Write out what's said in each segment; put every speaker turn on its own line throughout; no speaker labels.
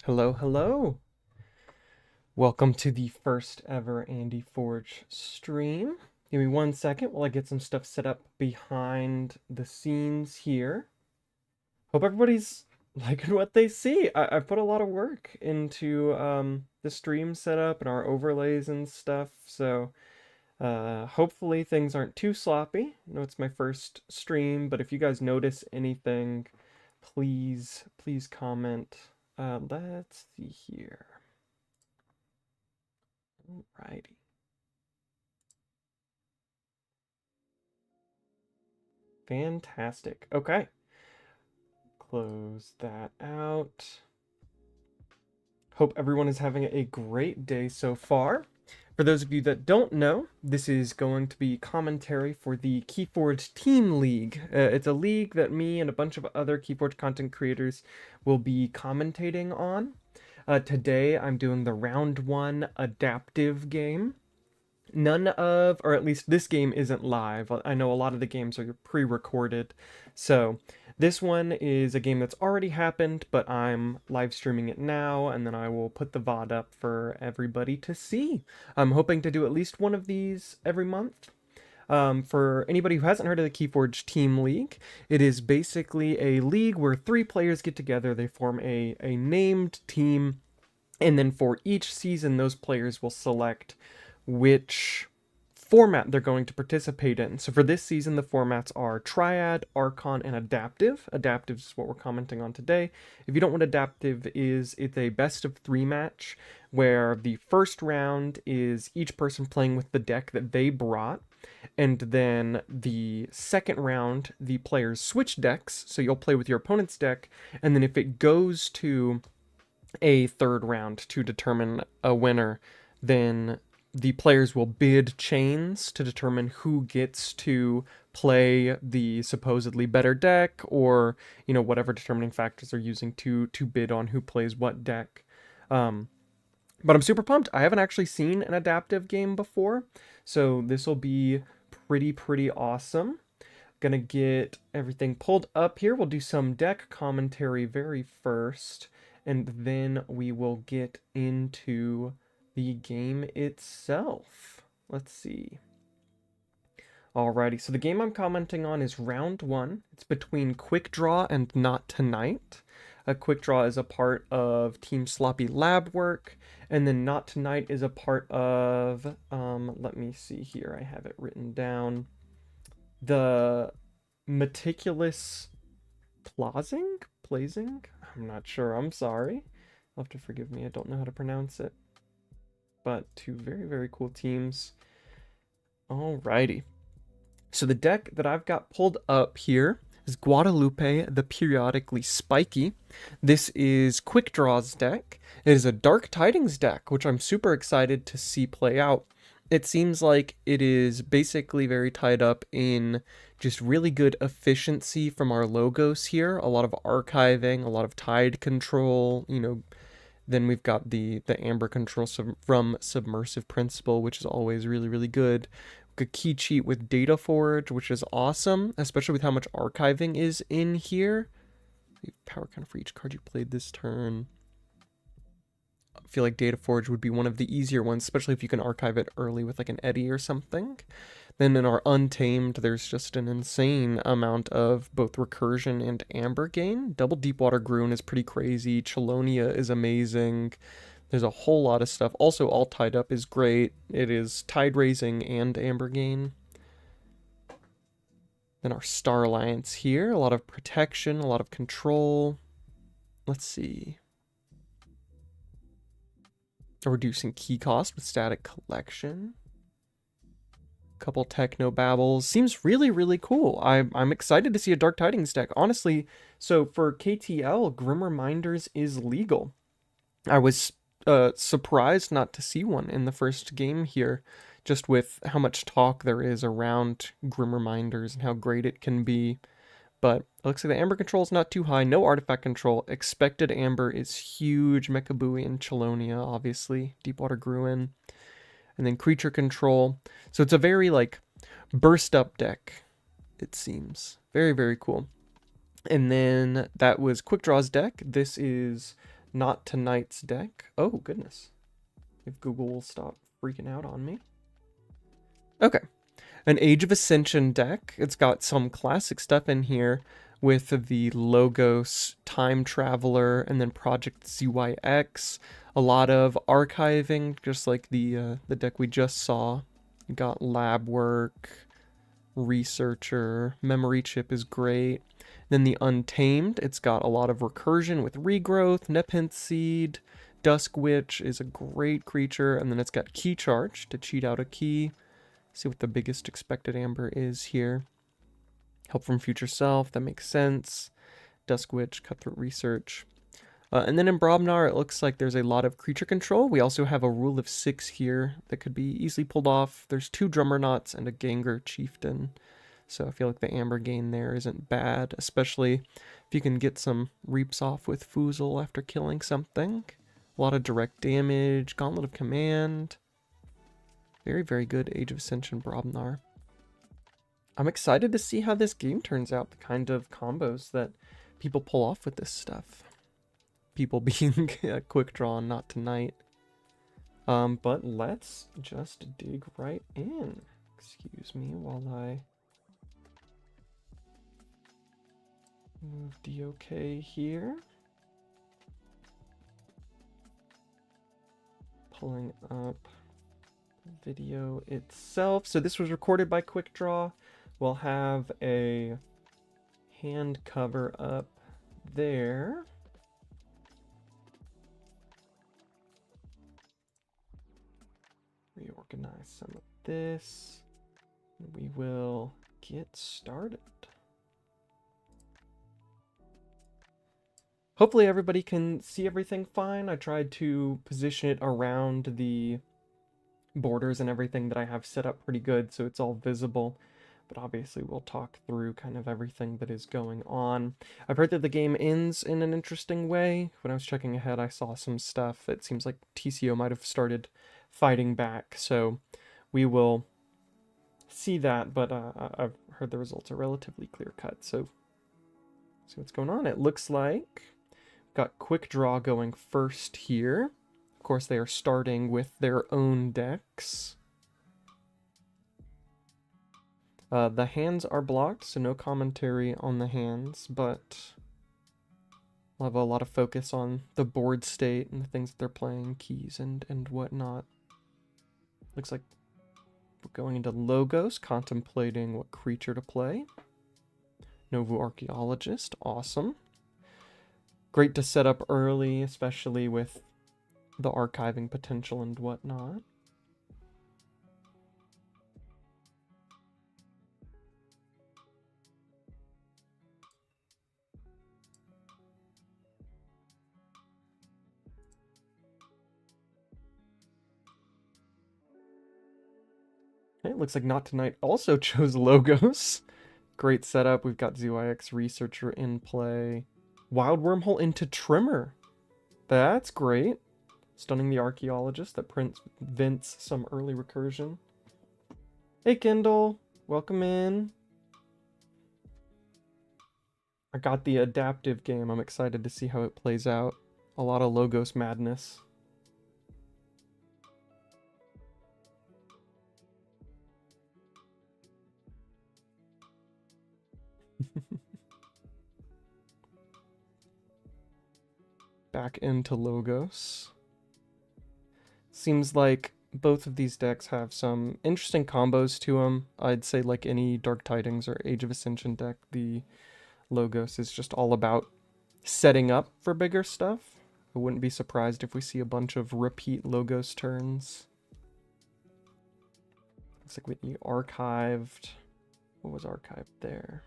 Hello, hello. Welcome to the first ever AndyForge stream. Give me 1 second while I get some stuff set up behind the scenes here. Hope everybody's liking what they see. I put a lot of work into the stream setup and our overlays and stuff, so hopefully things aren't too sloppy. I know it's my first stream, but if you guys notice anything, please comment. Let's see here. Alrighty. Fantastic. Okay. Close that out. Hope everyone is having a great day so far. For those of you that don't know, this is going to be commentary for the KeyForge Team League. It's a league that me and a bunch of other KeyForge content creators will be commentating on. Today I'm doing the round 1 adaptive game. None of, or at least this game isn't live. I know a lot of the games are pre-recorded. So this one is a game that's already happened, but I'm live streaming it now, and then I will put the VOD up for everybody to see. I'm hoping to do at least one of these every month. For anybody who hasn't heard of the KeyForge Team League, it is basically a league where 3 players get together, they form a named team, and then for each season, those players will select which format they're going to participate in. So for this season, the formats are Triad, Archon, and Adaptive. Adaptive is what we're commenting on today. If you don't know what Adaptive is, it's a best of 3 match where the first round is each person playing with the deck that they brought. And then the second round, the players switch decks. So you'll play with your opponent's deck. And then if it goes to a third round to determine a winner, then the players will bid chains to determine who gets to play the supposedly better deck, or whatever determining factors they're using to bid on who plays what deck. But I'm super pumped. I haven't actually seen an adaptive game before, so this will be pretty awesome. Gonna get everything pulled up here. We'll do some deck commentary very first, and then we will get into the game itself. Let's see. Alrighty, so the game I'm commenting on is round 1. It's between Quickdraw and Not2night. Quickdraw is a part of Team Sloppy Labwork, and then Not2night is a part of, let me see here, I have it written down, the Meticulous Plaźing? I'm not sure, I'm sorry. You'll have to forgive me, I don't know how to pronounce it. But 2 very cool teams. Alrighty. So the deck that I've got pulled up here is Guadalupe the Periodically Spiky. This is Quickdraw's deck. It is a Dark Tidings deck, which I'm super excited to see play out. It seems like it is basically very tied up in just really good efficiency from our logos here. A lot of archiving, a lot of tide control, then we've got the Amber control from Submersive Principle, which is always really good. A key cheat with AndyForge, which is awesome, especially with how much archiving is in here. Power counter for each card you played this turn. I feel like AndyForge would be one of the easier ones, especially if you can archive it early with like an Eddy or something. Then in our Untamed, there's just an insane amount of both recursion and amber gain. Double Deepwater Groon is pretty crazy. Chelonia is amazing. There's a whole lot of stuff. Also, All Tied Up is great. It is Tide Raising and amber gain. Then our Star Alliance here. A lot of protection, a lot of control. Let's see. A reducing key cost with Static Collection. Couple techno babbles. Seems really cool. I'm excited to see a Dark Tidings deck, honestly. So for KTL, Grim Reminders is legal. I was surprised not to see one in the first game here, just with how much talk there is around Grim Reminders and how great it can be. But it looks like the amber control is not too high. No artifact control. Expected amber is huge. Mechabui and Chelonia, obviously. Deepwater Gruin. And then creature control. So it's a very burst up deck, it seems. Very cool. And then that was Quickdraw's deck. This is Not Tonight's deck. Oh, goodness. If Google will stop freaking out on me. Okay. An Age of Ascension deck. It's got some classic stuff in here with the Logos Time Traveler and then Project ZYX. A lot of archiving, just like the deck we just saw. You got Labwork, Researcher, Memory Chip is great. Then the Untamed, it's got a lot of recursion with Regrowth, Nepenthe Seed, Dusk Witch is a great creature, and then it's got Key Charge to cheat out a key. See what the biggest expected amber is here. Help from Future Self, that makes sense. Dusk Witch, Cutthroat Research. And then in Brobnar, it looks like there's a lot of creature control. We also have a Rule of 6 here that could be easily pulled off. There's 2 Drummer Knots and a Ganger Chieftain. So I feel like the amber gain there isn't bad, especially if you can get some reaps off with Foozle after killing something. A lot of direct damage, Gauntlet of Command. Very, very good Age of Ascension Brobnar. I'm excited to see how this game turns out, the kind of combos that people pull off with this stuff. People being Quickdraw and Not Tonight. But let's just dig right in. Excuse me while I move DOK here. Pulling up the video itself. So this was recorded by Quickdraw. We'll have a hand cover up there. Reorganize some of this. We will get started. Hopefully everybody can see everything fine. I tried to position it around the borders and everything that I have set up pretty good so it's all visible. But obviously we'll talk through kind of everything that is going on. I've heard that the game ends in an interesting way. When I was checking ahead, I saw some stuff. It seems like TCO might have started fighting back, so we will see that, but I've heard the results are relatively clear-cut, so see what's going on. It looks like we've got Quickdraw going first here. Of course, they are starting with their own decks. The hands are blocked, so no commentary on the hands, but we'll have a lot of focus on the board state and the things that they're playing, keys and whatnot. Looks like we're going into Logos, contemplating what creature to play. Novu Archaeologist, awesome. Great to set up early, especially with the archiving potential and whatnot. Okay, it looks like Not Tonight also chose Logos. Great setup. We've got ZYX Researcher in play. Wild Wormhole into Trimmer. That's great. Stunning the Archaeologist. That prevents some early recursion. Hey, Kindle. Welcome in. I got the adaptive game. I'm excited to see how it plays out. A lot of Logos madness. Back into Logos. Seems like both of these decks have some interesting combos to them. I'd say like any Dark Tidings or Age of Ascension deck, the Logos is just all about setting up for bigger stuff. I wouldn't be surprised if we see a bunch of repeat Logos turns. Looks like we archived. What was archived there?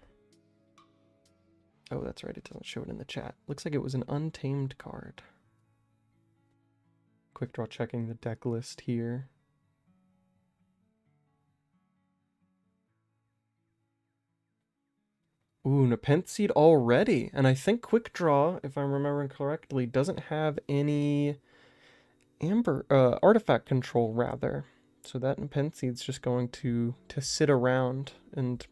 Oh, that's right, it doesn't show it in the chat. Looks like it was an Untamed card. Quickdraw checking the deck list here. Ooh, Nepenthe Seed already. And I think Quickdraw, if I'm remembering correctly, doesn't have any amber artifact control, rather. So that Nepenthe Seed's just going to sit around and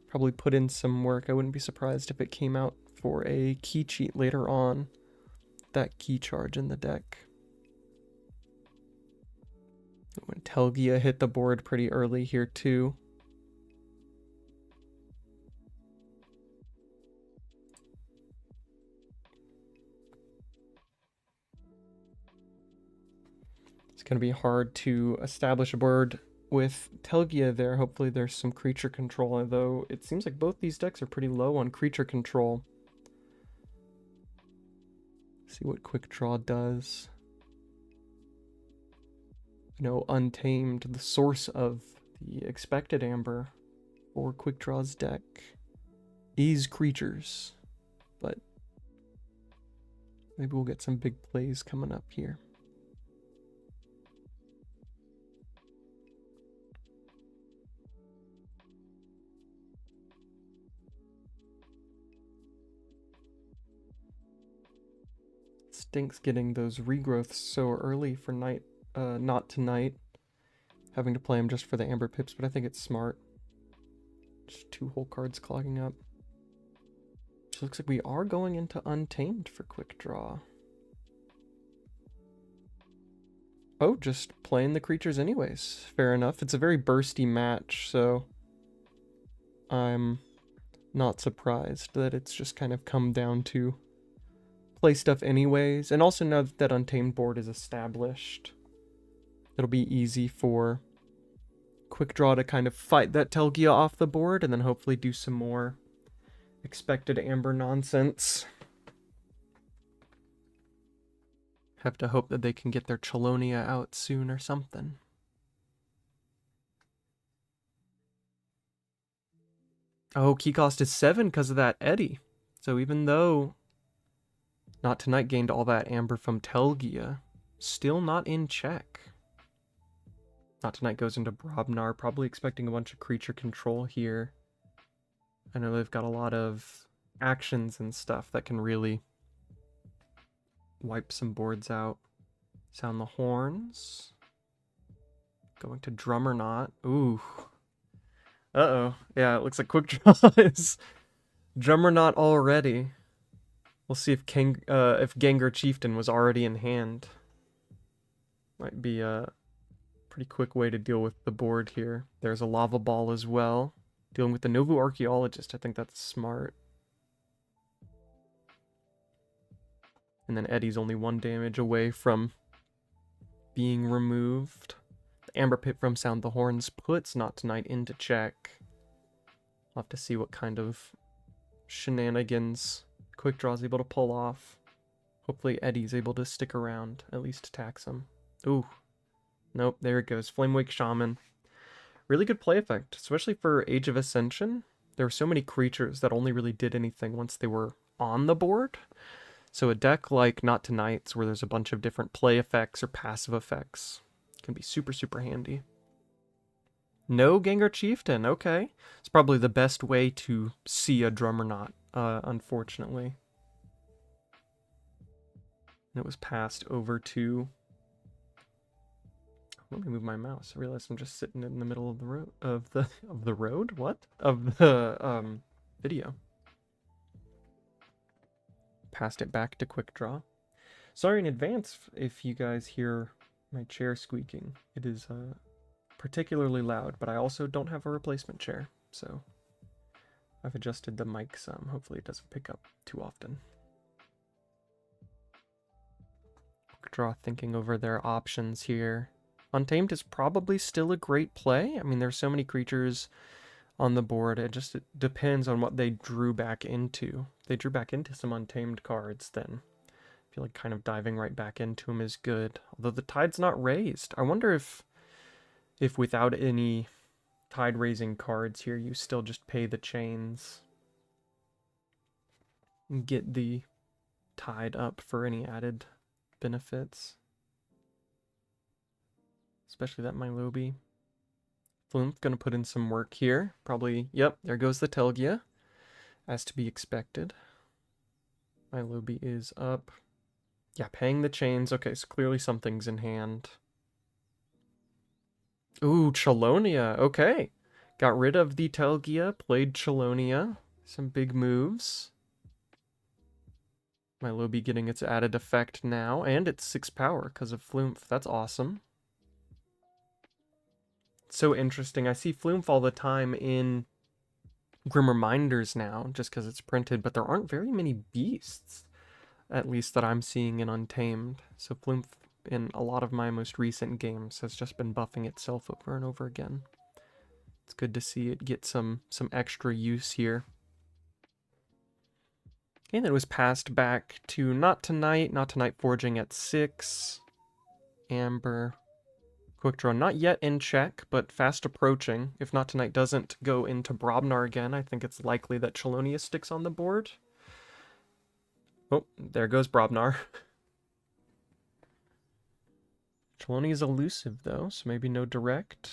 probably put in some work. I wouldn't be surprised if it came out for a key cheat later on. that key charge in the deck. When Telgia hit the board pretty early here too. It's going to be hard to establish a board with Telgia there. Hopefully there's some creature control, although it seems like both these decks are pretty low on creature control. See what Quickdraw does. You know, Untamed, the source of the expected amber for Quickdraw's deck, is creatures, but maybe we'll get some big plays coming up here. Stinks getting those regrowths so early for not tonight. Having to play them just for the amber pips, but I think it's smart. Just 2 whole cards clogging up. So looks like we are going into Untamed for Quickdraw. Oh, just playing the creatures anyways. Fair enough. It's a very bursty match, so I'm not surprised that it's just kind of come down to play stuff anyways. And also now that Untamed board is established, it'll be easy for Quickdraw to kind of fight that Telgia off the board and then hopefully do some more expected amber nonsense. Have to hope that they can get their Chelonia out soon or something. Oh, key cost is 7 because of that Eddie. So even though Not Tonight gained all that amber from Telgia, still not in check. Not Tonight goes into Brobnar, probably expecting a bunch of creature control here. I know they've got a lot of actions and stuff that can really wipe some boards out. Sound the horns. Going to Drummerknot. Ooh. Uh-oh. Yeah, it looks like Quickdraw is Drummerknot already. We'll see if Gengar Chieftain was already in hand. Might be a pretty quick way to deal with the board here. There's a Lava Ball as well. Dealing with the Novu Archaeologist, I think that's smart. And then Eddie's only 1 damage away from being removed. The Amber Pit from Sound the Horns puts Not Tonight into check. We'll have to see what kind of shenanigans Quickdraw's able to pull off. Hopefully Eddie's able to stick around, at least tax him. Ooh. Nope, there it goes. Flamewake Shaman. Really good play effect, especially for Age of Ascension. There were so many creatures that only really did anything once they were on the board. So a deck like Not Tonight's, where there's a bunch of different play effects or passive effects, can be super, super handy. No Gengar Chieftain, okay. It's probably the best way to see a Drummerknot, unfortunately. And it was passed over to... Let me move my mouse. I realize I'm just sitting in the middle of the road of the road. What? Of the video. Passed it back to Quickdraw. Sorry in advance if you guys hear my chair squeaking. It is particularly loud, but I also don't have a replacement chair, so I've adjusted the mic some. Hopefully it doesn't pick up too often. Quickdraw thinking over their options here. Untamed is probably still a great play. I mean, there's so many creatures on the board. It depends on what they drew back into. If they drew back into some Untamed cards, then I feel like kind of diving right back into them is good. Although the tide's not raised. I wonder if without any tide raising cards here, you still just pay the chains and get the tide up for any added benefits. Especially that Milobi. Flumph gonna put in some work here. Probably, yep, there goes the Telgia. As to be expected. Milobi is up. Yeah, paying the chains. Okay, so clearly something's in hand. Ooh, Chelonia. Okay. Got rid of the Telgia, played Chelonia. Some big moves. My Lobby getting its added effect now, and it's 6 power because of Flumph. That's awesome. It's so interesting. I see Flumph all the time in Grim Reminders now, just because it's printed, but there aren't very many beasts, at least that I'm seeing in Untamed. So Flumph, in a lot of my most recent games, has just been buffing itself over and over again. It's good to see it get some extra use here. And it was passed back to not2night forging at 6. Amber. Quickdraw not yet in check, but fast approaching. If not2night doesn't go into Brobnar again, I think it's likely that Chelonia sticks on the board. Oh, there goes Brobnar. Chelonia is elusive, though, so maybe no direct.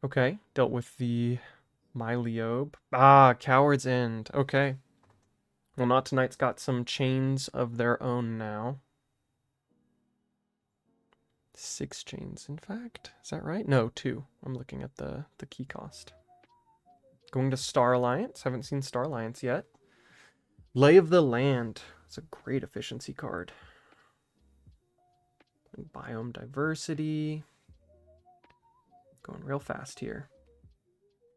Okay, dealt with the Myliobe. Ah, Coward's End. Okay. Well, not2night's got some chains of their own now. 6 chains, in fact. Is that right? No, 2. I'm looking at the key cost. Going to Star Alliance. Haven't seen Star Alliance yet. Lay of the Land. It's a great efficiency card. Biome diversity. Going real fast here.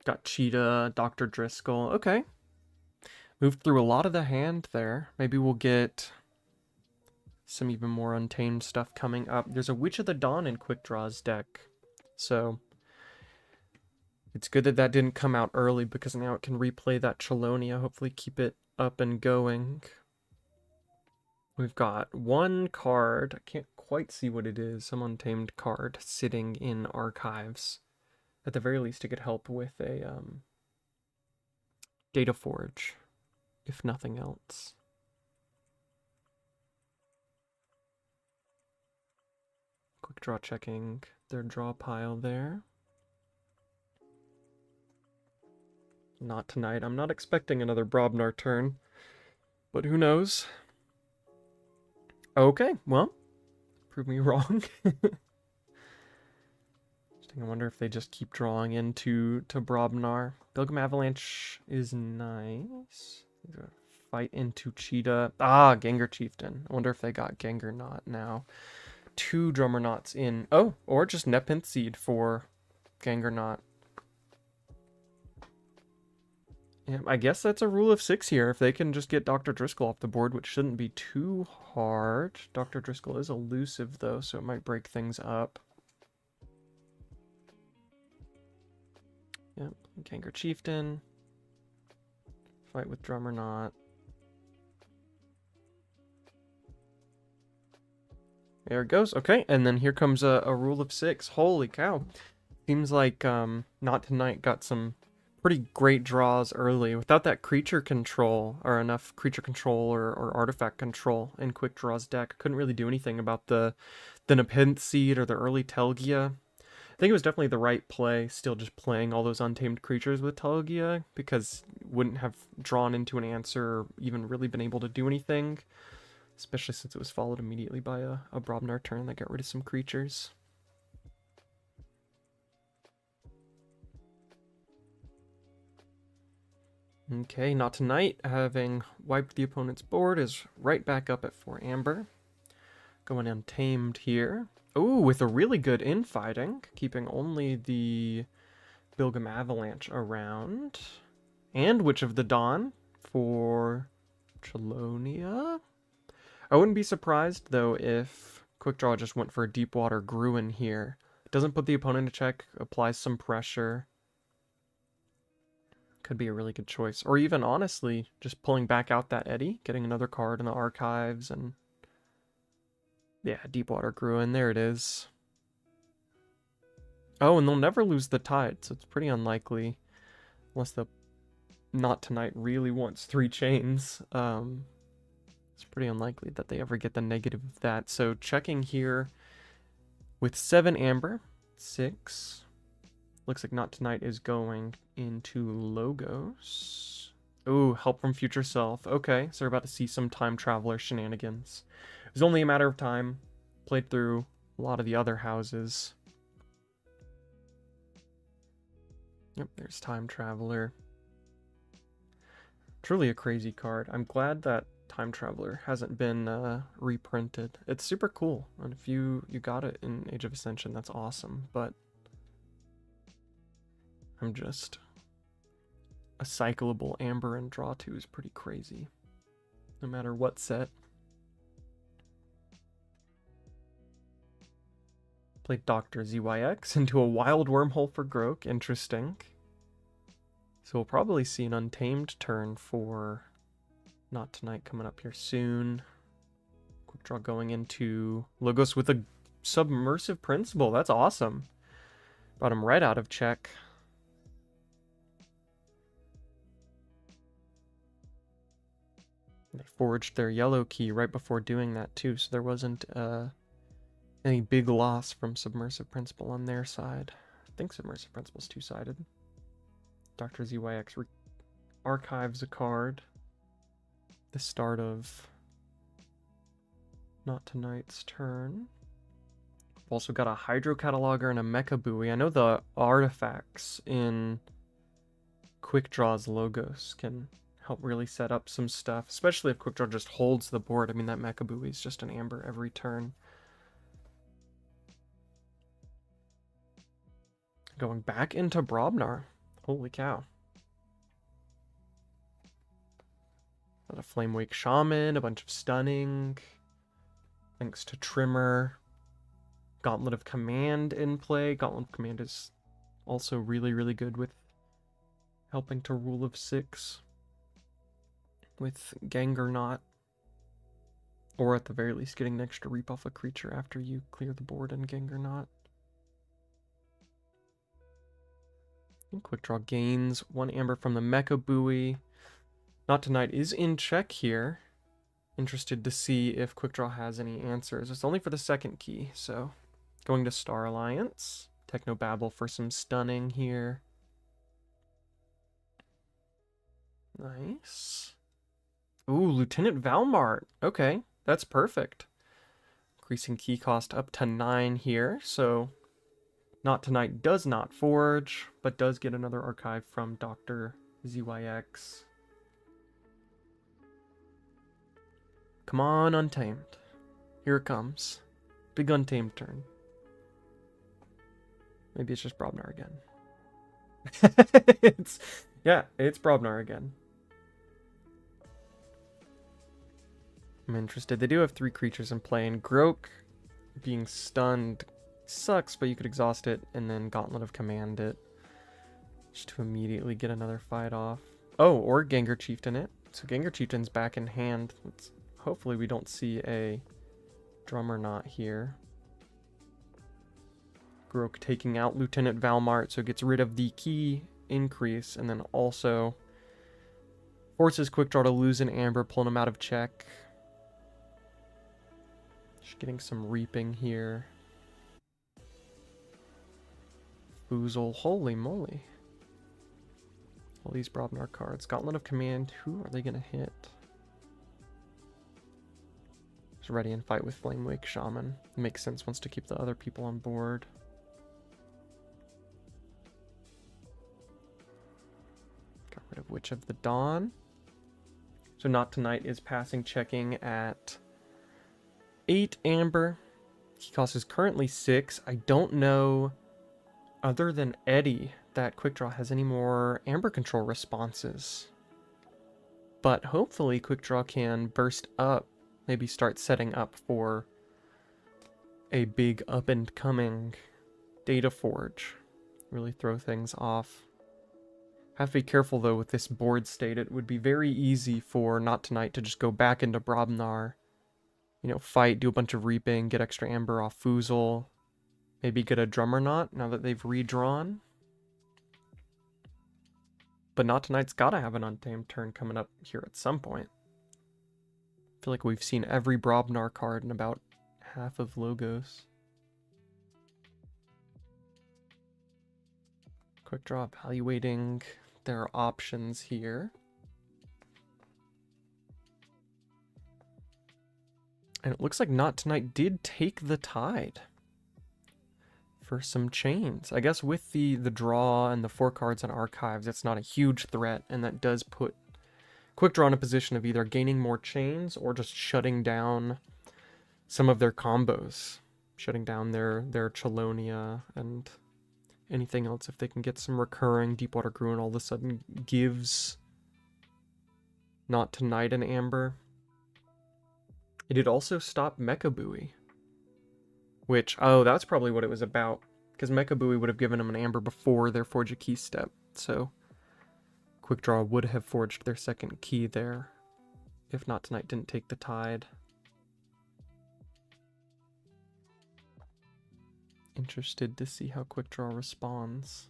Got Cheetah, Dr. Driscoll. Okay. Moved through a lot of the hand there. Maybe we'll get some even more Untamed stuff coming up. There's a Witch of the Dawn in Quickdraw's deck. So it's good that that didn't come out early, because now it can replay that Chelonia. Hopefully keep it up and going. We've got one card. I can't quite see what it is. Some Untamed card sitting in archives. At the very least, it could help with a AndyForge, if nothing else. Quick draw checking their draw pile there. not2night. I'm not expecting another Brobnar turn, but who knows? Okay, well, prove me wrong. I wonder if they just keep drawing into Brobnar. Bilgam Avalanche is nice. Fight into Cheetah. Ah, Gengar Chieftain. I wonder if they got Gengar Knot now. 2 Drummer Knots in. Oh, or just Nepenthe Seed for Gengar Knot. Yeah, I guess that's a rule of 6 here. If they can just get Dr. Driscoll off the board, which shouldn't be too hard. Dr. Driscoll is elusive, though, so it might break things up. Yep, Gengar Chieftain. Fight with Drummer Knot. There it goes. Okay, and then here comes a rule of 6. Holy cow. Seems like not2night got some pretty great draws early. Without that creature control, or enough creature control or artifact control in Quickdraw's deck, couldn't really do anything about the Nepenthe Seed or the early Telgia. I think it was definitely the right play, still just playing all those Untamed creatures with Telgia, because wouldn't have drawn into an answer or even really been able to do anything, especially since it was followed immediately by a Brobnar turn that got rid of some creatures. Okay, not2night, having wiped the opponent's board, is right back up at 4 Amber. Going Untamed here. Ooh, with a really good infighting, keeping only the Bilgam Avalanche around. And Witch of the Dawn for Chelonia. I wouldn't be surprised, though, if Quickdraw just went for a Deepwater Gruen here. Doesn't put the opponent in check, applies some pressure. Could be a really good choice. Or even, honestly, just pulling back out that Eddy, getting another card in the archives, and yeah, Deepwater Gruen, there it is. Oh, and they'll never lose the Tide, so it's pretty unlikely, unless the not2night really wants 3 chains. It's pretty unlikely that they ever get the negative of that. So checking here with 7 Amber, 6. Looks like not2night is going into Logos. Ooh, help from future self. Okay, so we're about to see some time traveler shenanigans. It was only a matter of time. Played through a lot of the other houses. Yep, there's Time Traveler. Truly a crazy card. I'm glad that Time Traveler hasn't been reprinted. It's super cool, and if you got it in Age of Ascension, that's awesome, but I'm just... A cyclable Amber and draw 2 is pretty crazy, no matter what set. Played Dr. ZYX into a wild wormhole for Groke, interesting. So we'll probably see an Untamed turn for Not Tonight coming up here soon. Quick draw going into Logos with a Submersive Principle. That's awesome. Brought him right out of check. They forged their yellow key right before doing that too, so there wasn't any big loss from Submersive Principle on their side. I think Submersive Principle's two-sided. Dr. ZYX archives a card. The start of Not Tonight's turn. We've also got a Hydro Cataloger and a Mecha Buoy. I know the artifacts in Quickdraw's Logos can help really set up some stuff, especially if Quickdraw just holds the board. I mean, that Mecha Buoy is just an Amber every turn. Going back into Brobnar. Holy cow. Got a Flamewake Shaman, a bunch of Stunning. Thanks to Trimmer. Gauntlet of Command in play. Gauntlet of Command is also really, really good with helping to Rule of 6 with Gangernaut. Or at the very least getting an extra reap off a creature after you clear the board in Gangernaut. Quickdraw gains 1 Amber from the Mecha Buoy. Not Tonight is in check here. Interested to see if Quickdraw has any answers. It's only for the second key, so going to Star Alliance. Technobabble for some stunning here. Nice. Ooh, Lieutenant Valmart. Okay, that's perfect. Increasing key cost up to 9 here, so Not Tonight does not forge, but does get another archive from Dr. ZYX. Come on, Untamed. Here it comes. Big Untamed turn. Maybe it's just Brobnar again. it's Brobnar again. I'm interested. They do have 3 creatures in play, and Groke being stunned sucks, but you could exhaust it and then Gauntlet of Command it just to immediately get another fight off. Oh, or Gengar Chieftain it. So Gengar Chieftain's back in hand. Hopefully we don't see a Drummer Knot here. Groke taking out Lieutenant Valmart, so it gets rid of the key increase and then also forces Quickdraw to lose an Amber, pulling him out of check. Just getting some reaping here. Foozle, holy moly. All these Brobnar cards. Gauntlet of Command, who are they going to hit? Just ready and fight with Flamewake Shaman. Makes sense, wants to keep the other people on board. Got rid of Witch of the Dawn. So Not Tonight is passing, checking at 8 Amber. Key cost is currently 6. I don't know, other than Eddie, that Quickdraw has any more Amber control responses. But hopefully Quickdraw can burst up, maybe start setting up for a big up-and-coming Data Forge. Really throw things off. Have to be careful though with this board state. It would be very easy for Not Tonight to just go back into Brobnar, you know, fight, do a bunch of reaping, get extra Amber off Foozle, maybe get a Drummer Knot now that they've redrawn. But Not Tonight's gotta have an Untamed turn coming up here at some point. I feel like we've seen every Brobnar card in about half of Logos. Quickdraw evaluating their options here. And it looks like Not Tonight did take the tide for some chains. I guess with the draw and the 4 cards and archives, it's not a huge threat, and that does put Quickdraw in a position of either gaining more chains or just shutting down some of their combos. Shutting down their Chelonia and anything else. If they can get some recurring Deepwater Gruin, all of a sudden gives not2night an amber. It did also stop Mecha Buoy. Which, oh, that's probably what it was about. Because Mecha Buoy would have given them an amber before their Forge a Key step. So Quickdraw would have forged their second key there if not2night didn't take the tide. Interested to see how Quickdraw responds.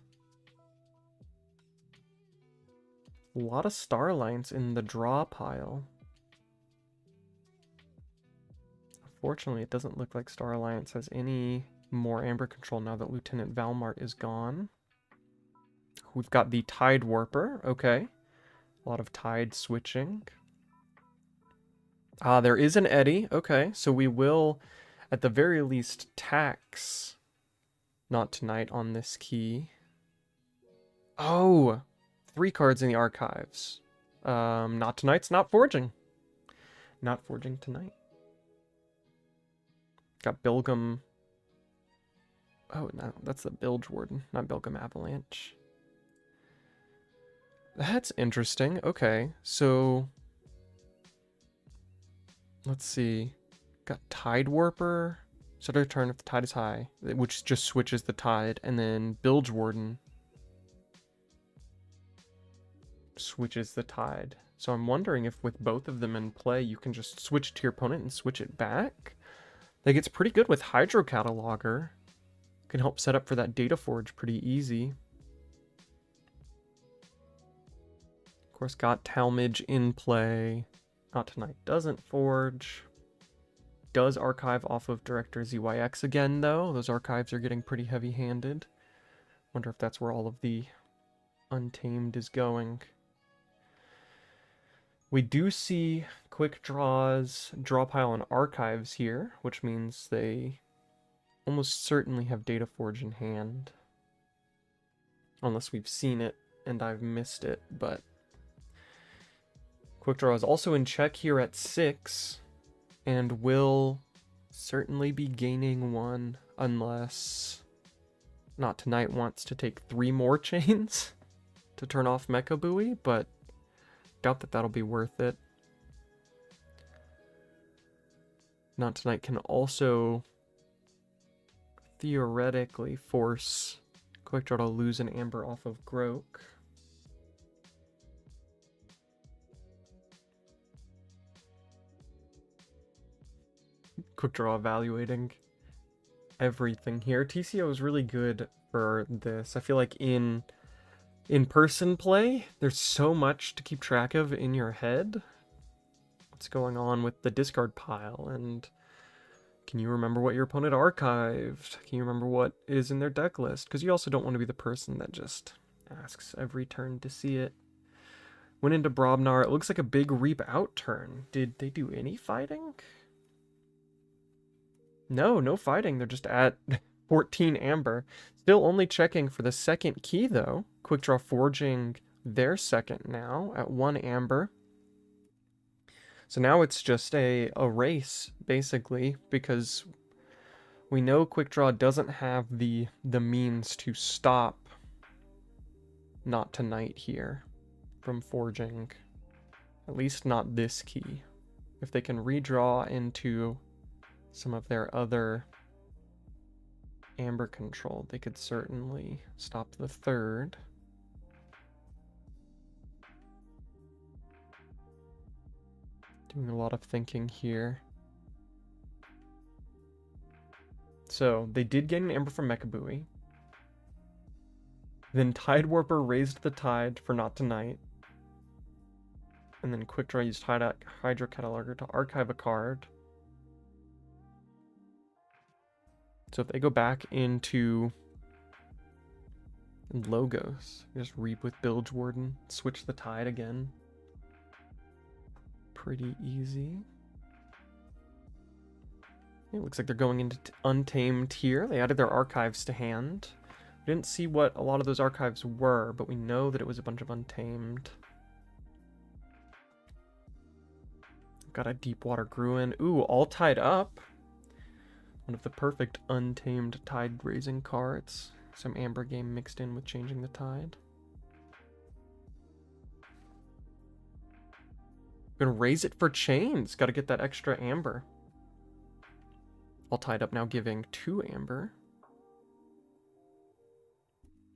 A lot of Starlines in the draw pile. Unfortunately, it doesn't look like Star Alliance has any more amber control now that Lieutenant Valmart is gone. We've got the Tide Warper, okay. A lot of tide switching. There is an eddy, okay. So we will, at the very least, tax not2night on this key. Oh, 3 cards in the archives. not2night's not forging. Not forging tonight. Got Bilgum. Oh, no, that's the Bilge Warden, not Bilgum Avalanche. That's interesting. Okay, so let's see. Got Tide Warper. Start a turn if the tide is high, which just switches the tide, and then Bilge Warden switches the tide. So I'm wondering if with both of them in play, you can just switch to your opponent and switch it back. Like, it's pretty good with Hydro Cataloger. Can help set up for that Data Forge pretty easy. Of course, got Talmage in play. not2night doesn't forge. Does archive off of Director ZYX again, though. Those archives are getting pretty heavy-handed. Wonder if that's where all of the Untamed is going. We do see Quickdraw's draw pile and archives here, which means they almost certainly have Data Forge in hand. Unless we've seen it and I've missed it, but Quickdraw is also in check here at 6, and will certainly be gaining one unless not2night wants to take 3 more chains to turn off Mecha Buoy, but doubt that that'll be worth it. not2night can also theoretically force Quickdraw to lose an amber off of Groke. Quickdraw evaluating everything here. TCO is really good for this. I feel like in-person play, there's so much to keep track of in your head. What's going on with the discard pile, and can you remember what your opponent archived? Can you remember what is in their deck list? Because you also don't want to be the person that just asks every turn to see it. Went into Brobnar. It looks like a big Reap Out turn. Did they do any fighting? No, no fighting. They're just at 14 amber. Still only checking for the second key, though. Quickdraw forging their second now at 1 amber. So now it's just a race, basically, because we know Quickdraw doesn't have the means to stop not2night here from forging. At least not this key. If they can redraw into some of their other amber control, they could certainly stop the third. Doing a lot of thinking here. So they did gain an amber from Mecha Buoy. Then Tide Warper raised the tide for not2night. And then Quickdraw used Hydro Cataloger to archive a card. So if they go back into Logos, just Reap with Bilge Warden, switch the tide again. Pretty easy. It looks like they're going into Untamed here. They added their archives to hand. We didn't see what a lot of those archives were, but we know that it was a bunch of Untamed. Got a Deepwater Gruin. Ooh, all tied up. One of the perfect untamed tide raising cards. Some Amber game mixed in with changing the tide. Gonna raise it for chains. Gotta get that extra Amber. All tied up now, giving 2 Amber.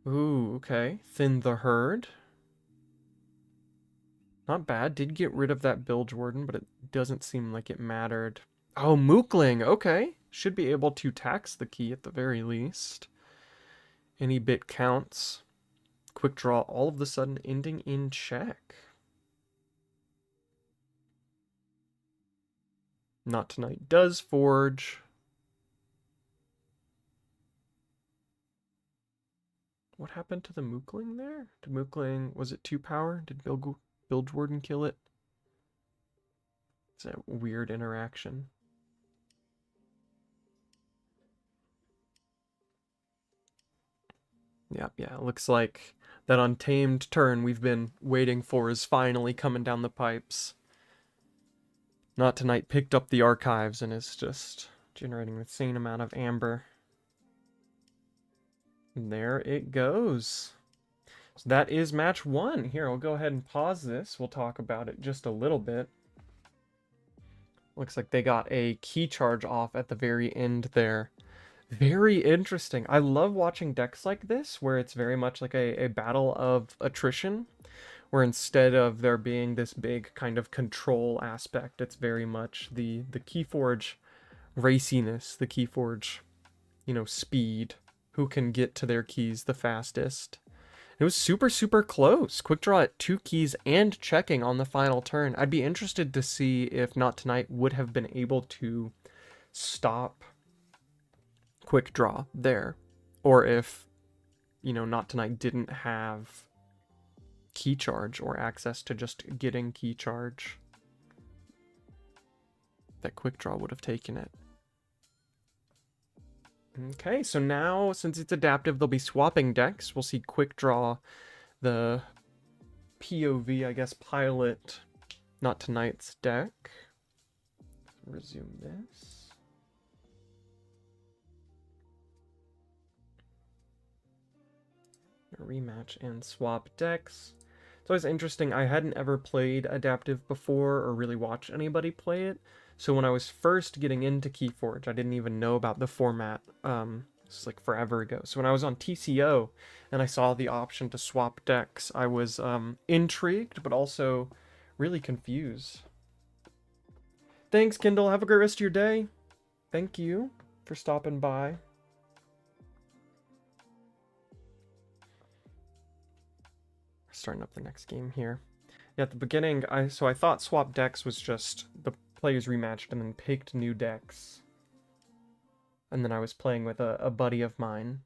Ooh, okay. Thin the herd. Not bad. Did get rid of that Bilge Warden, but it doesn't seem like it mattered. Oh, Mookling. Okay. Should be able to tax the key at the very least. Any bit counts. Quick draw all of a sudden ending in check. Not Tonight does forge. What happened to the Mookling there? Did Mookling, was it 2 power? Did Bilge Warden kill it? It's a weird interaction. Yeah, looks like that untamed turn we've been waiting for is finally coming down the pipes. Not Tonight picked up the archives and is just generating an insane amount of Amber. And there it goes. So that is match 1. Here, I'll go ahead and pause this. We'll talk about it just a little bit. Looks like they got a key charge off at the very end there. Very interesting. I love watching decks like this, where it's very much like a battle of attrition, where instead of there being this big kind of control aspect, it's very much the KeyForge raciness, the KeyForge, you know, speed, who can get to their keys the fastest. It was super, super close. Quick draw at 2 keys and checking on the final turn. I'd be interested to see if Not Tonight would have been able to stop Quick draw there, or if, you know, Not Tonight didn't have key charge or access to just getting key charge, that Quick draw would have taken it. Okay, so now, since it's adaptive, they'll be swapping decks. We'll see Quick draw the POV, I guess, pilot Not Tonight's deck. Resume this. Rematch and swap decks. It's always interesting. I hadn't ever played adaptive before or really watched anybody play it. So when I was first getting into KeyForge, I didn't even know about the format. This is like forever ago. So when I was on TCO and I saw the option to swap decks, I was intrigued, but also really confused. Thanks, Kindle. Have a great rest of your day. Thank you for stopping by. Starting up the next game here. Yeah, at the beginning, I thought swap decks was just the players rematched and then picked new decks. And then I was playing with a buddy of mine.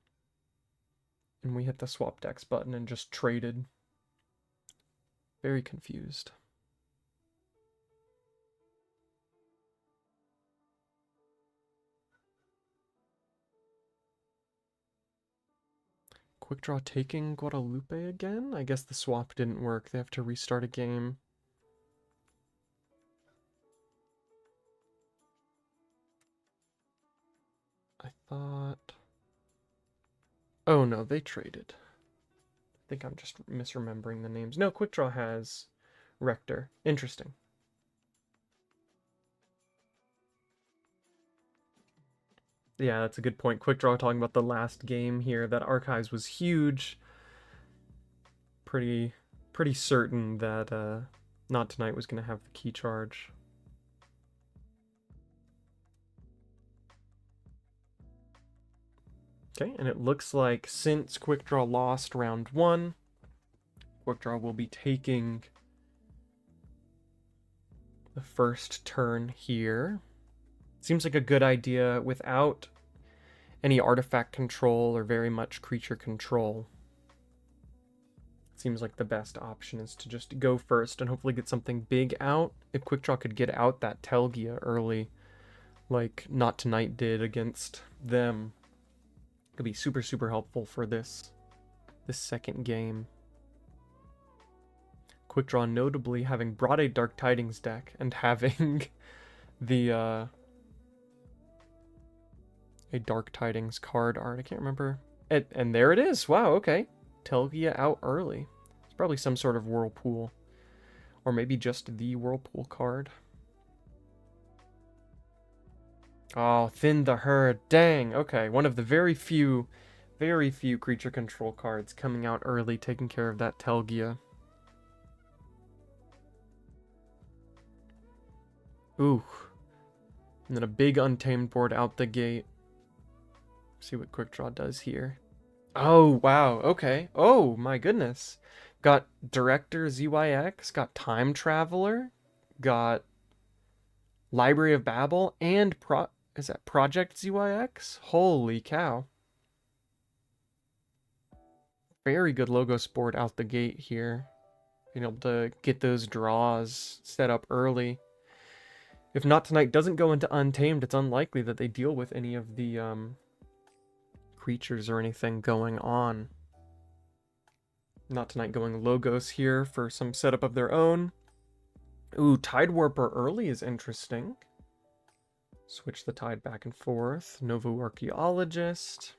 And we hit the swap decks button and just traded. Very confused. Quick draw taking Guadalupe again? I guess the swap didn't work. They have to restart a game. I thought... Oh no, they traded. I think I'm just misremembering the names. No, Quick draw has Rector. Interesting. Yeah, that's a good point. Quick draw talking about the last game here. That archives was huge. Pretty certain that Not Tonight was going to have the key charge. Okay, and it looks like since Quick draw lost round 1, Quick draw will be taking the first turn here. Seems like a good idea without any artifact control or very much creature control. Seems like the best option is to just go first and hopefully get something big out. If Quick draw could get out that Telgia early, like Not Tonight did against them, it could be super, super helpful for this second game. Quickdraw notably having brought a Dark Tidings deck and having the a Dark Tidings card art. I can't remember. And there it is. Wow, okay. Telgia out early. It's probably some sort of Whirlpool. Or maybe just the Whirlpool card. Oh, Thin the Herd. Dang, okay. One of the very few creature control cards coming out early, taking care of that Telgia. Ooh. And then a big Untamed board out the gate. See what Quickdraw does here. Oh, wow. Okay. Oh, my goodness. Got Director ZYX, got Time Traveler, got Library of Babel, and is that Project ZYX? Holy cow. Very good Logos board out the gate here. Being able to get those draws set up early. If Not Tonight doesn't go into Untamed, it's unlikely that they deal with any of the creatures or anything going on. Not Tonight going Logos here for some setup of their own. Ooh, Tide Warper early is interesting. Switch the tide back and forth. Novo Archaeologist.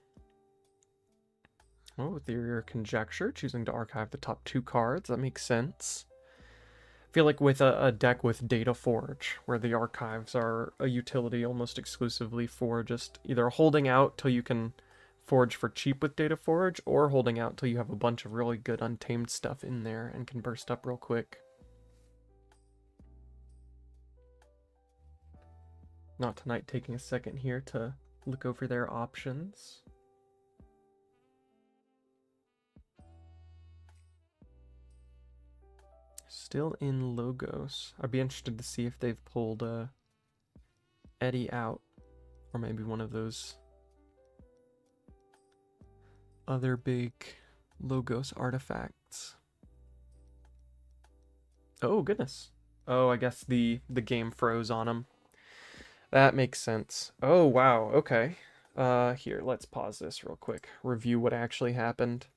Oh, Ethereal Conjecture, choosing to archive the top 2 cards. That makes sense. I feel like with a deck with AndyForge, where the archives are a utility almost exclusively for just either holding out till you can forge for cheap with AndyForge, or holding out till you have a bunch of really good Untamed stuff in there and can burst up real quick. Not Tonight taking a second here to look over their options. Still in Logos. I'd be interested to see if they've pulled Eddie out, or maybe one of those other big Logos artifacts. Oh, goodness. Oh, I guess the game froze on him. That makes sense. Oh, wow. Okay. Here, let's pause this real quick. Review what actually happened.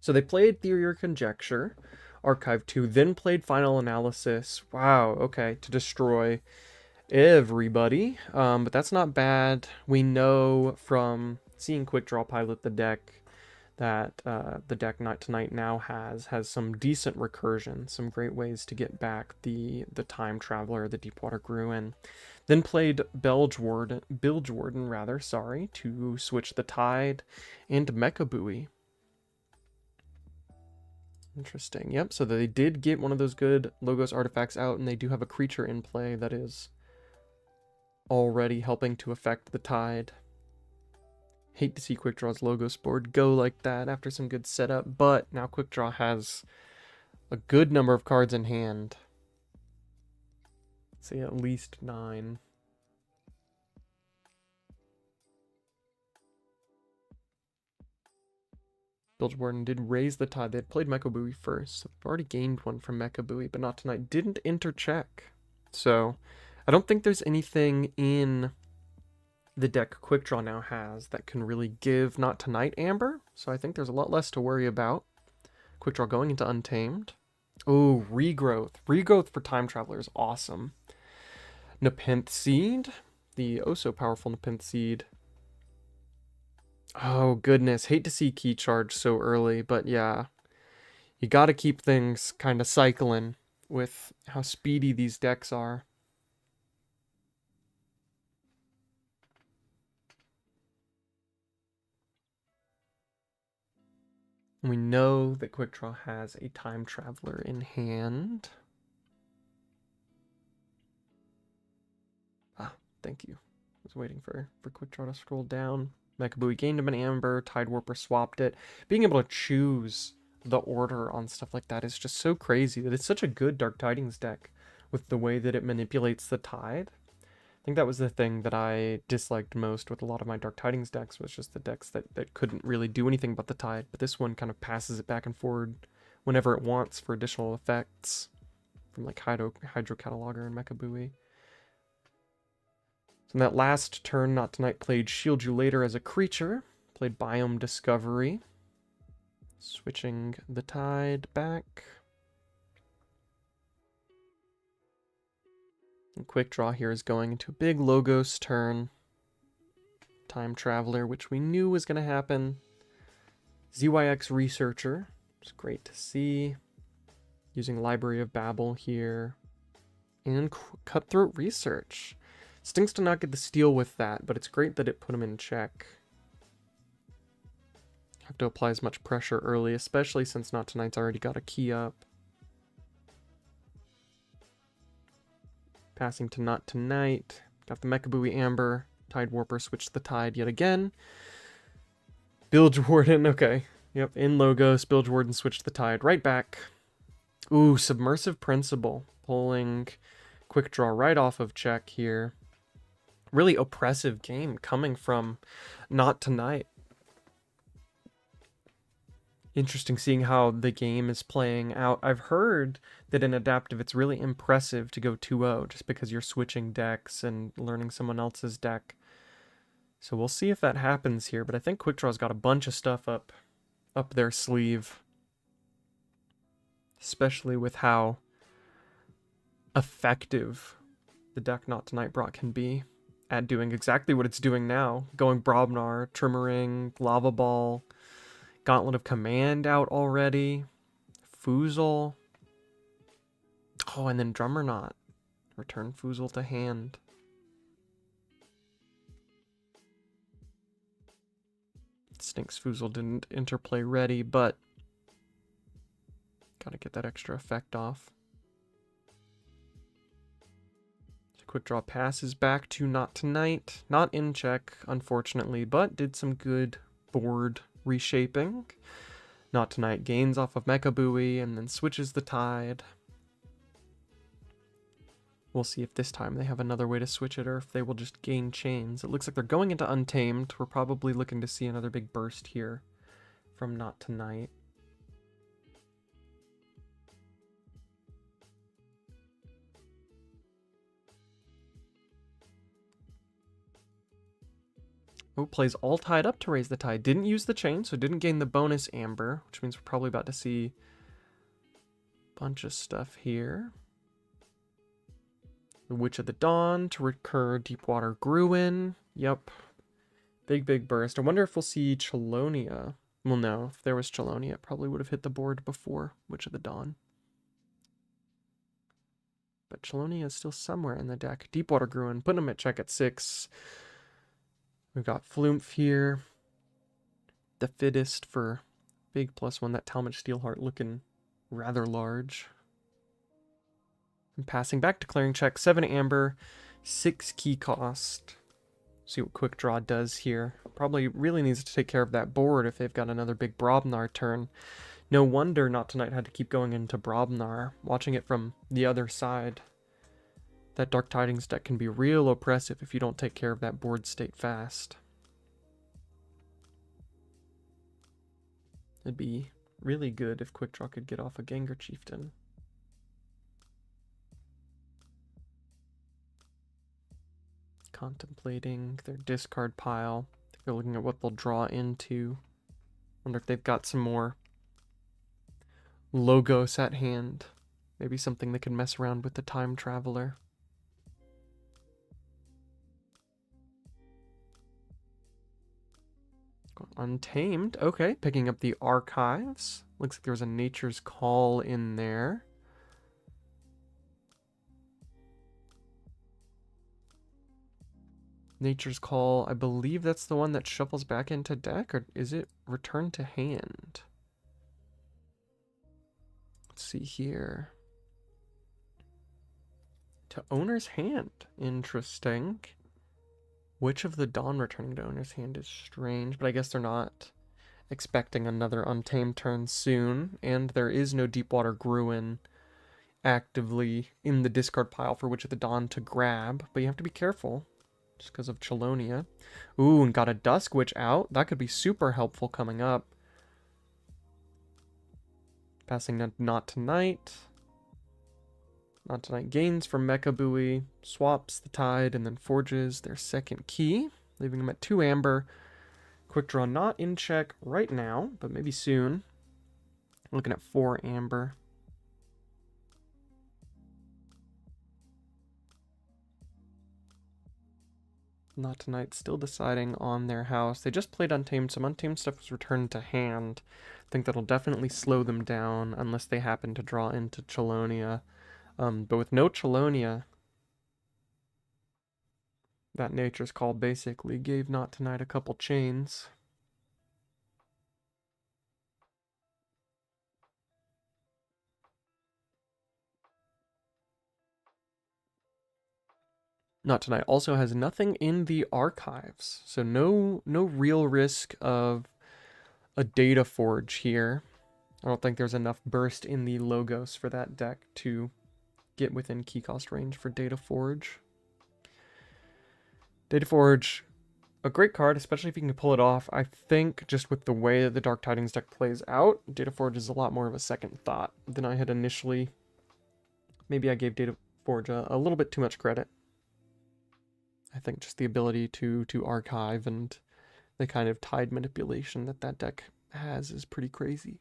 So they played Theory or Conjecture, Archive 2, then played Final Analysis. Wow, okay, to destroy everybody. But that's not bad. We know from seeing Quickdraw pilot the deck that the deck Not Tonight now has some decent recursion, some great ways to get back the Time Traveler, the Deepwater Gruin. Then played Bilgewarden rather, sorry, to switch the tide, and Mecha Buoy. Interesting. Yep, so they did get one of those good Logos artifacts out, and they do have a creature in play that is already helping to affect the tide. Hate to see Quickdraw's Logos board go like that after some good setup, but now Quickdraw has a good number of cards in hand. Let's say at least 9. Bilgewarden did raise the tide. They had played Mecha Buoy first, so they've already gained one from Mecha Buoy, but Not Tonight didn't intercheck. So I don't think there's anything in the deck Quickdraw now has that can really give Not Tonight Amber, so I think there's a lot less to worry about. Quickdraw going into Untamed. Oh, Regrowth. Regrowth for Time Traveler is awesome. Nepenthe Seed, the oh-so-powerful Nepenthe Seed. Oh, goodness. Hate to see Key Charge so early, but yeah. You gotta keep things kind of cycling with how speedy these decks are. We know that Quickdraw has a Time Traveler in hand. Ah, thank you. I was waiting for Quickdraw to scroll down. Mecha Buoy gained him an Amber, Tide Warper swapped it. Being able to choose the order on stuff like that is just so crazy that it's such a good Dark Tidings deck with the way that it manipulates the tide. I think that was the thing that I disliked most with a lot of my Dark Tidings decks, was just the decks that couldn't really do anything but the tide. But this one kind of passes it back and forward whenever it wants for additional effects from like Hydro Cataloger and Mecha Buoy. So in that last turn, Not Tonight played Shield You Later as a creature. Played Biome Discovery. Switching the tide back. And Quick Draw here is going into a big Logos turn. Time Traveler, which we knew was going to happen. ZYX Researcher. It's great to see. Using Library of Babel here. And Cutthroat Research. Stinks to not get the steal with that, but it's great that it put him in check. Have to apply as much pressure early, especially since Not Tonight's already got a key up. Passing to Not Tonight. Got the Mechabooey Amber. Tide Warper switched the tide yet again. Bilge Warden, okay. Yep, in Logos, Bilge Warden switched the tide right back. Ooh, Submersive Principle. Pulling Quick Draw right off of check here. Really oppressive game coming from Not Tonight. Interesting seeing how the game is playing out. I've heard that in Adaptive it's really impressive to go 2-0 just because you're switching decks and learning someone else's deck. So we'll see if that happens here, but I think Quickdraw's got a bunch of stuff up their sleeve. Especially with how effective the deck Not Tonight brought can be at doing exactly what it's doing now. Going Brobnar, Trimmering, Lava Ball, Gauntlet of Command out already. Foozle. Oh, and then Drummer Knot. Return Foozle to hand. Stinks Foozle didn't interplay ready, but gotta get that extra effect off. So Quick Draw passes back to Not Tonight. Not in check, unfortunately, but did some good board reshaping. Not Tonight gains off of Mechabooey and then switches the tide. We'll see if this time they have another way to switch it or if they will just gain chains. It looks like they're going into Untamed. We're probably looking to see another big burst here from Not Tonight. Oh, plays all tied up to raise the tide. Didn't use the chain, so didn't gain the bonus Amber, which means we're probably about to see a bunch of stuff here. The Witch of the Dawn to recur Deepwater Gruin. Yep. Big burst. I wonder if we'll see Chelonia. Well, no. If there was Chelonia, it probably would have hit the board before Witch of the Dawn. But Chelonia is still somewhere in the deck. Deepwater Gruin. Putting him at check at 6. We've got Flumph here. The Fittest for big +1. That Talmadge Steelheart looking rather large. And passing back, declaring check. 7 Amber, 6 key cost. See what Quick Draw does here. Probably really needs to take care of that board if they've got another big Brobnar turn. No wonder Not Tonight had to keep going into Brobnar. Watching it from the other side. That Dark Tidings deck can be real oppressive if you don't take care of that board state fast. It'd be really good if Quick Draw could get off a Gengar Chieftain. Contemplating their discard pile. I think they're looking at what they'll draw into. Wonder if they've got some more Logos at hand. Maybe something that can mess around with the Time Traveler. Untamed. Okay, picking up the Archives. Looks like there was a Nature's Call in there. Nature's Call, I believe that's the one that shuffles back into deck, or is it return to hand? Let's see here. To owner's hand. Interesting. Witch of the Dawn returning to owner's hand is strange, but I guess they're not expecting another Untamed turn soon, and there is no Deepwater Gruin actively in the discard pile for Witch of the Dawn to grab, but you have to be careful. Just because of Chelonia. Ooh, and got a Dusk Witch out. That could be super helpful coming up. Passing Not Tonight. Not Tonight gains from Mechabooey. Swaps the tide and then forges their second key. Leaving them at 2 Amber. Quick Draw not in check right now, but maybe soon. Looking at 4 Amber. Not Tonight still deciding on their house. They just played Untamed. Some Untamed stuff was returned to hand. I think that'll definitely slow them down unless they happen to draw into Chelonia. But with no Chelonia, that Nature's Call basically gave Not Tonight a couple chains. Not Tonight also has nothing in the archives, so no real risk of a data forge here. I don't think there's enough burst in the logos for that deck to get within key cost range for data forge. Data forge, a great card, especially if you can pull it off. I think just with the way that the Dark Tidings deck plays out, Data Forge is a lot more of a second thought than I had initially. Maybe I gave Data Forge a little bit too much credit. I think just the ability to archive and the kind of tide manipulation that that deck has is pretty crazy.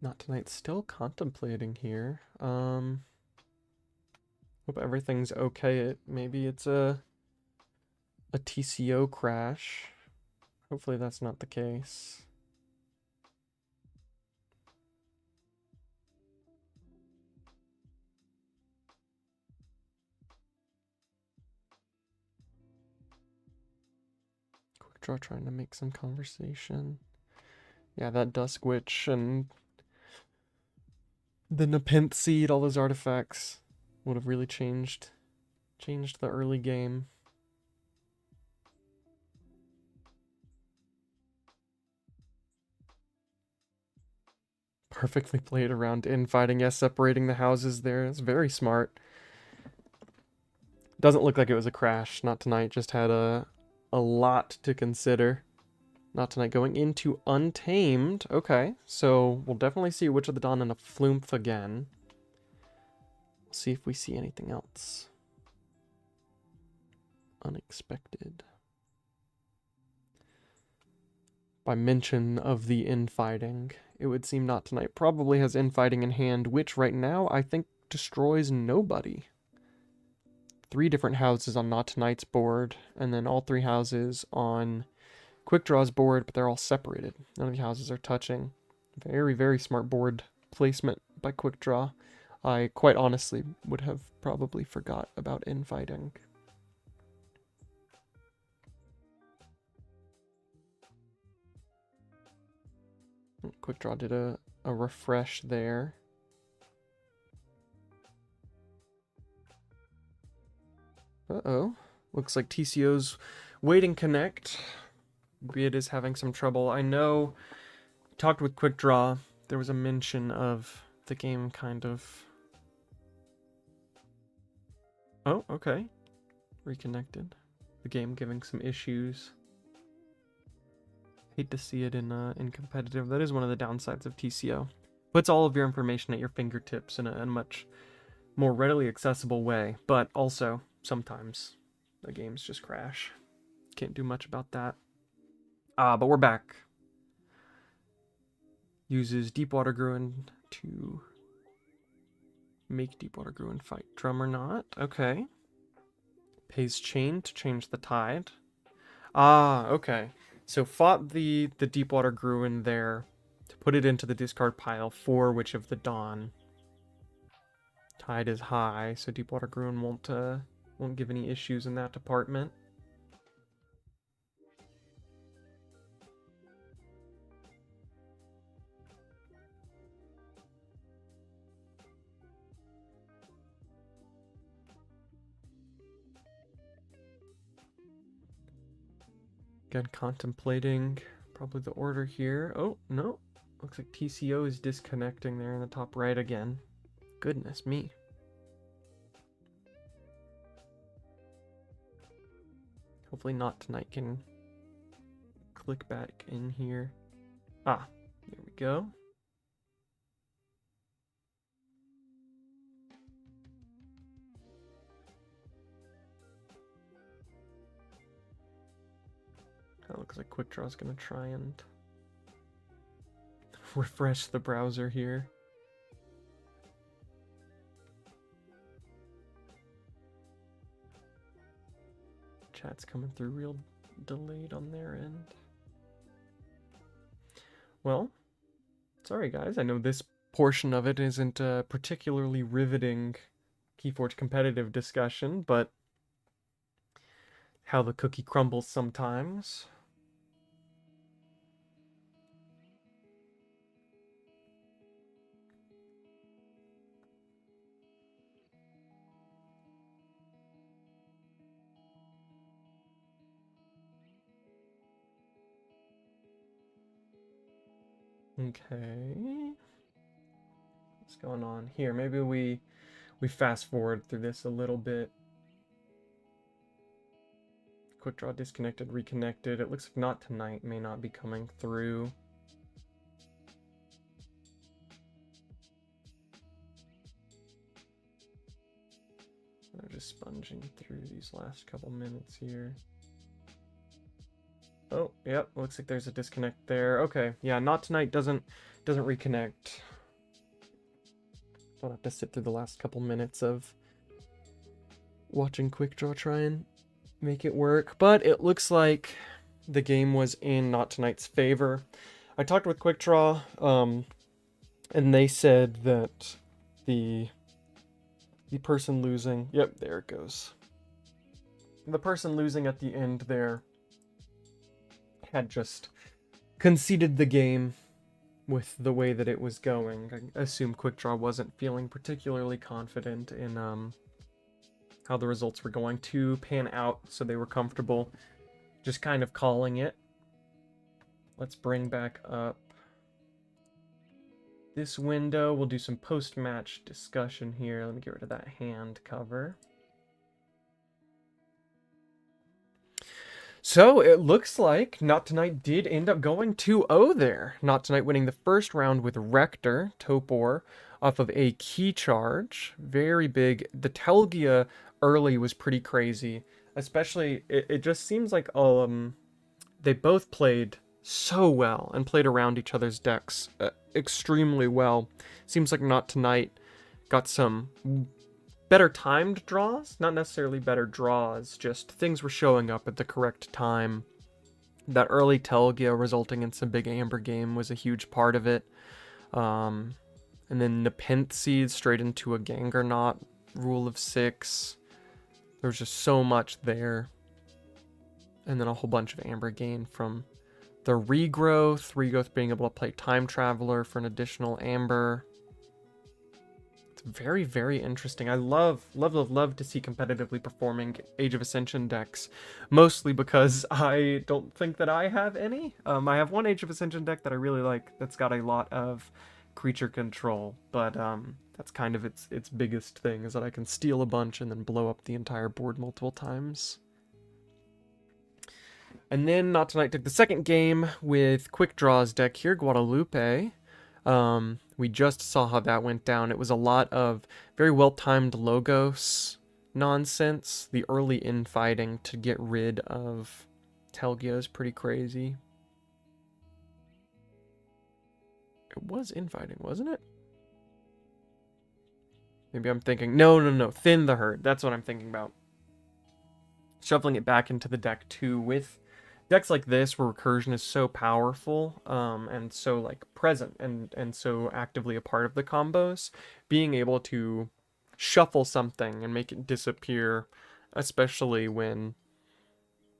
Not Tonight, still contemplating here. Hope everything's okay. Maybe it's a TCO crash. Hopefully that's not the case. Quickdraw trying to make some conversation. Yeah, that Dusk Witch and the Nepenthe Seed, all those artifacts would have really changed the early game. Perfectly played around infighting. Yes, separating the houses there. It's very smart. Doesn't look like it was a crash. Not Tonight just had a lot to consider. Not Tonight going into Untamed. Okay, so we'll definitely see Witch of the Dawn and a Flumph again. We'll see if we see anything else unexpected. By mention of the infighting, it would seem Not Tonight probably has infighting in hand, which right now I think destroys nobody. 3 different houses on Not Tonight's board, and then all 3 houses on Quickdraw's board, but they're all separated. None of the houses are touching. Very, very smart board placement by Quickdraw. I quite honestly would have probably forgot about infighting. Quickdraw did a refresh there. Uh-oh. Looks like TCO's waiting connect. Maybe it is having some trouble. I know, talked with Quickdraw, there was a mention of the game kind of... Oh, okay. Reconnected. The game giving some issues. Hate to see it in competitive. That is one of the downsides of TCO. Puts all of your information at your fingertips in a much more readily accessible way, but also sometimes the games just crash. Can't do much about that. But we're back. Uses Deepwater Gruin to make Deepwater Gruin fight Drum or Not. Okay. Pays Chain to change the tide. Okay. So fought the Deepwater Gruin there to put it into the discard pile for Witch of the Dawn. Tide is high, so Deepwater Gruin won't give any issues in that department. Again, contemplating probably the order here. Oh, no. Looks like TCO is disconnecting there in the top right again. Goodness me. Hopefully Not Tonight can click back in here. There we go. That looks like Quickdraw is going to try and refresh the browser here. Chat's coming through real delayed on their end. Well, sorry guys, I know this portion of it isn't a particularly riveting KeyForge competitive discussion, but how the cookie crumbles sometimes. Okay. What's going on here? Maybe we fast forward through this a little bit. Quickdraw disconnected, reconnected. It looks like Not Tonight may not be coming through. I'm just sponging through these last couple minutes here. Oh, yep, looks like there's a disconnect there. Okay, yeah, Not Tonight doesn't reconnect. I'll have to sit through the last couple minutes of watching Quickdraw try and make it work, but it looks like the game was in Not Tonight's favor. I talked with Quickdraw, and they said that the person losing, yep, there it goes. The person losing at the end there had just conceded the game with the way that it was going. I assume Quickdraw wasn't feeling particularly confident in how the results were going to pan out, so they were comfortable just kind of calling it. Let's bring back up this window. We'll do some post-match discussion here. Let me get rid of that hand cover. So it looks like Not Tonight did end up going 2-0 there. Not Tonight winning the first round with Rector, Topor, off of a key charge. Very big. The Telgia early was pretty crazy. Especially, it just seems like they both played so well and played around each other's decks extremely well. Seems like Not Tonight got some better timed draws, not necessarily better draws, just things were showing up at the correct time. That early Telgia resulting in some big Amber game was a huge part of it. And then Nepenthe straight into a Gangernaut rule of 6. There was just so much there. And then a whole bunch of Amber gain from the Regrowth being able to play Time Traveler for an additional Amber. Very, very interesting. I love to see competitively performing Age of Ascension decks, mostly because I don't think that I have any. I have one Age of Ascension deck that I really like that's got a lot of creature control, but that's kind of its biggest thing, is that I can steal a bunch and then blow up the entire board multiple times. And then Not Tonight took the second game with Quickdraw's deck here, Guadalupe. We just saw how that went down. It was a lot of very well-timed Logos nonsense. The early infighting to get rid of Telgia is pretty crazy. It was infighting, wasn't it? Maybe I'm thinking... No. Thin the Herd. That's what I'm thinking about. Shuffling it back into the deck, too, with decks like this where recursion is so powerful and so like present and so actively a part of the combos, being able to shuffle something and make it disappear, especially when,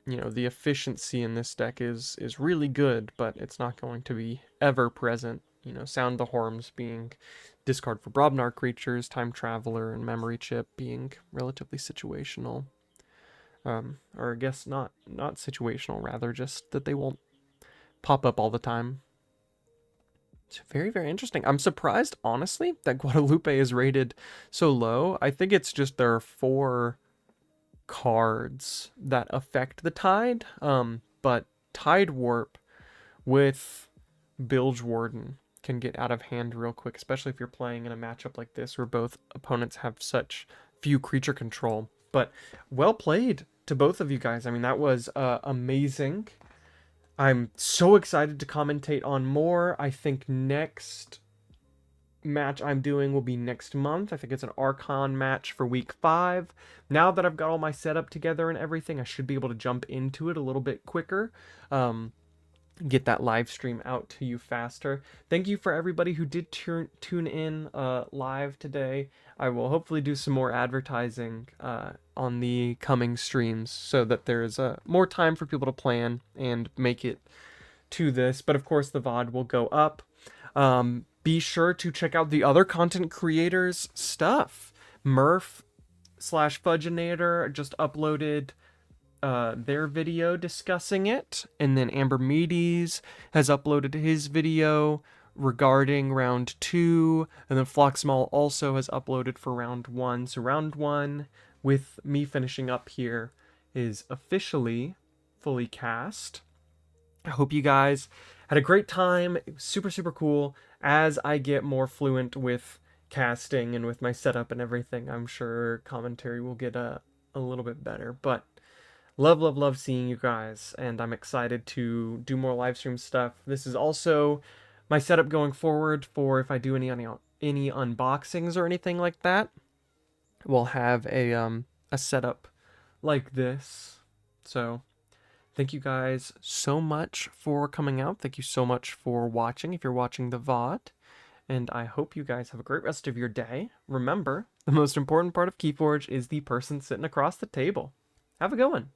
you know, the efficiency in this deck is really good, but it's not going to be ever present. You know, Sound the Horns being discard for Brobnar creatures, Time Traveler and Memory Chip being relatively situational. Or I guess not situational, rather just that they won't pop up all the time. It's very, very interesting. I'm surprised, honestly, that Guadalupe is rated so low. I think it's just there are 4 cards that affect the Tide, but Tide Warp with Bilge Warden can get out of hand real quick, especially if you're playing in a matchup like this where both opponents have such few creature control. But well played to both of you guys. I mean, that was amazing. I'm so excited to commentate on more. I think next match I'm doing will be next month. I think it's an Archon match for week 5. Now that I've got all my setup together and everything, I should be able to jump into it a little bit quicker. Get that live stream out to you faster. Thank you for everybody who did tune in live today. I will hopefully do some more advertising on the coming streams so that there's more time for people to plan and make it to this. But of course, the VOD will go up. Be sure to check out the other content creators' stuff. Murph/Fudginator just uploaded their video discussing it, and then Amber Meaties has uploaded his video regarding round 2, and then Floxmall also has uploaded for round 1. So round 1, with me finishing up here, is officially fully cast. I hope you guys had a great time. It was super, super cool. As I get more fluent with casting and with my setup and everything, I'm sure commentary will get a little bit better. But love seeing you guys, and I'm excited to do more live stream stuff. This is also my setup going forward for if I do any unboxings or anything like that. We'll have a setup like this. So thank you guys so much for coming out. Thank you so much for watching if you're watching the VOD. And I hope you guys have a great rest of your day. Remember, the most important part of KeyForge is the person sitting across the table. Have a good one.